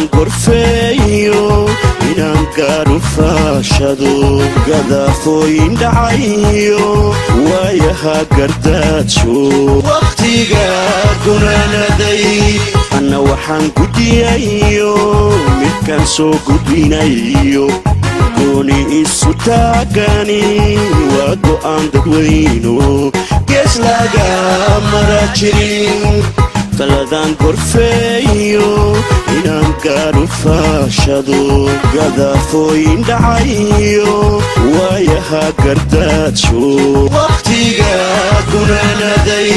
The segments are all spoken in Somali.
taladan gorfeeyo inaan gaadho faashado gadafooyin dhacayo waayaha gardaajo waqtiga gunaanaday anna waxaan gudiyayo midkaan soo gudbinayo gooni isu taagani waa go'aan dadweyno gees laga mara jirin taladan gorfeeyo inaan gaadho faashado gadafooyin dhacayo waayaha gardaajo waqtiga gunaanaday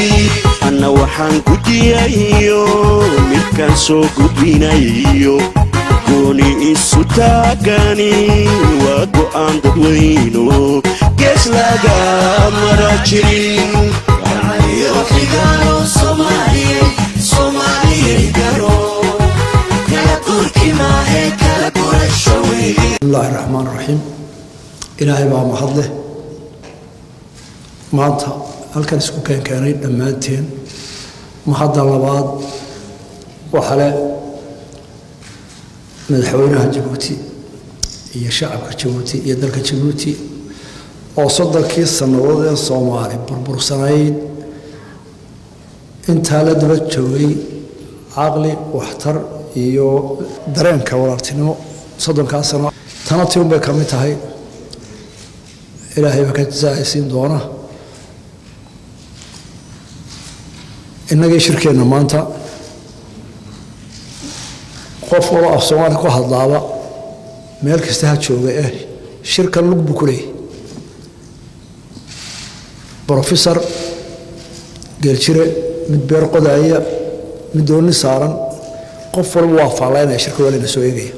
anna waxaan gudiyayo midkaan soo gudbinayo gooni isu taagani waa go'aan dadweyno gees laga mara jirin الله الرحمن الرحيم إلهي بقى محضه maanta halkan isku keenay dhammaanteen mahadda labaad waxa le madaxweynaha Djibouti iyo shacabka Djibouti iyo dalka Djibouti oo sodolkii sanadood ee Soomaali burbursanayd inta la daba joogay aqli waxtar iyo dareenka walaaltinimo sodonka sano tanati un bay ka mid tahay ilaahay baa ka jazaaysiin doona inagii shirkeena maanta qof wada af Soomaali ku hadlaaba meel kasta ha jooga shirkan lagu bukulay professor geelchire mid beer qodaya mid dooni saaran qof walba waa faalaynaya shirka waliina soo eegaya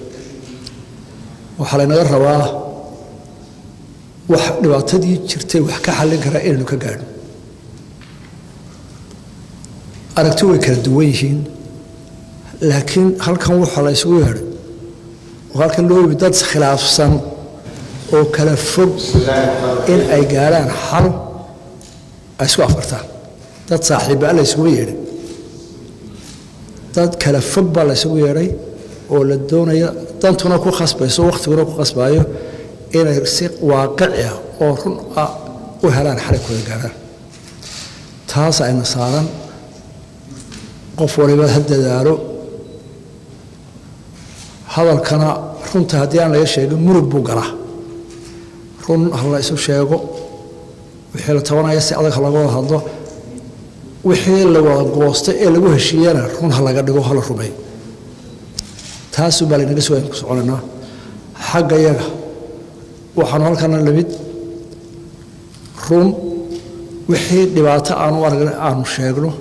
waxa la naga rabaa wax dhibaatadii jirtay wax ka xallin kara inaynu ka gaadho aragti way kala duwan yihiin laakiin halkan waxa la isugu yeeray halkan loo yimid dad khilaafsan oo kala fog in ay gaaraan xal ay isku afartaan dad saaxiib ah la isugu yeeray dad kala fog baa la isugu yeeray oo la doonaya dantuna ku khasbayso waqtiguna ku khasbayo inay si waaqici ah oo run ah u helaan xal ku gaaraan taas ay nasaaran qof waliba hadadaalo hadalkana runta haddii aan laga sheegin murug buu galaa run la isu sheego wixii la tabanaya si adag laga wada hadlo wixii la wada goostay ee lagu heshiiyana run laga dhigo hal rumeey taas baa inaga soo ku soconaa xagga yaga waxaan halkan la mid run wixii dhibaato aan sheegno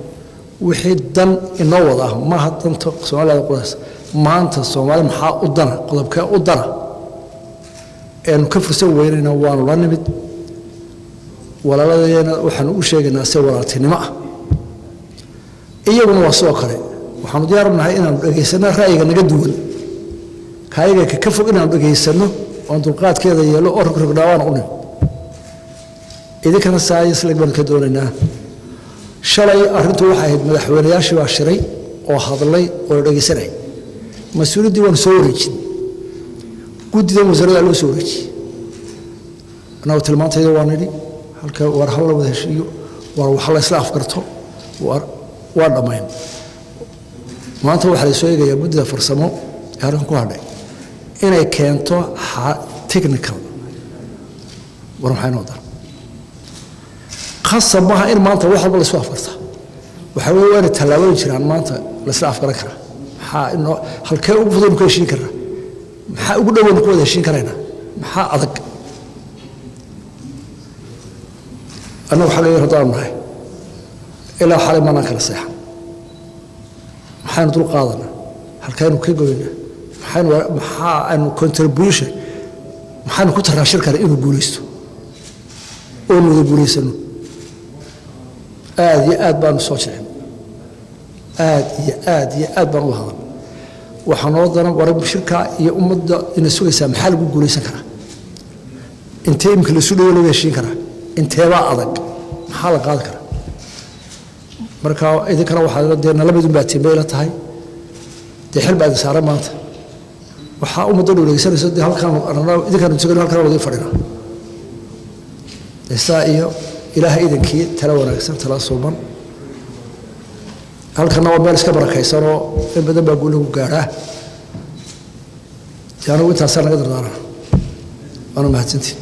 wixii dan inoo wada ma hadanta Soomaaliya qoys maanta Soomaali maxaa u dana qodobka u dana ee ka fursan weynayna waan la nimid walaaladayna waxaan u sheegaynaa si walaaltinimo ah iyaguna waa soo kale waxaan diyaarnahay inaan dhageysano ra'yiga naga duwan kaayaga ka fog inaan dhageysano oo dulqaadkeeda yeelo oo rogrogdawaan u nim idinkana saayis lagban ka doonaynaa shalay arintu waxay ahayd madaxweynayaashii waa shiray oo hadlay oo dhageysanay mas'uuliyadii waan soo wareejin guddiga wasaaradda loo soo wareejiyay anaa tilmaantayda waan nidhi halka war hal wada heshiiyo war wax la isla afkarto waa dhamayn maanta waxa la soo eegayaa guddiga farsamo ee halkan ku hadhay inay keento technical war maxay noqdaan خاصة بها إن ما أنت واحد ولا سوى فرصة وحاول وين التلاوين جران ما أنت لسلاف كركرة إنه هالكيو بفضل كل شيء كره أقول وين كل شيء كرينا أذك أنا وحالي رضا معي إلى حالي ما ناكل الصحة نطول قاضنا هالكيو كي قوينا إنه contribution كتر شركة إنه بوليستو أولو بوليسنو آد بان صوتين آد بان الله وحنوضنا ورب شركة يا أمد إن السوق سامحال بقولي سكرة أنت يمكن السوق ولا يشين كرة أنت واعدك حالك هذا كرة مركا إذا كانوا واحد ردينا لبدون باتين بيلة هاي تحل بعد سعر مات waxaa ummadda dhowreysanayso dee halkaan idinkaan tugan halkaan wada fadhina isaa iyo ilaahay idinkii tala wanaagsan tala suuban halkana waa meel iska barakaysanoo in badan baa guulagu gaadhaa anigu intaasaa naga dardaarana waana mahadsantiin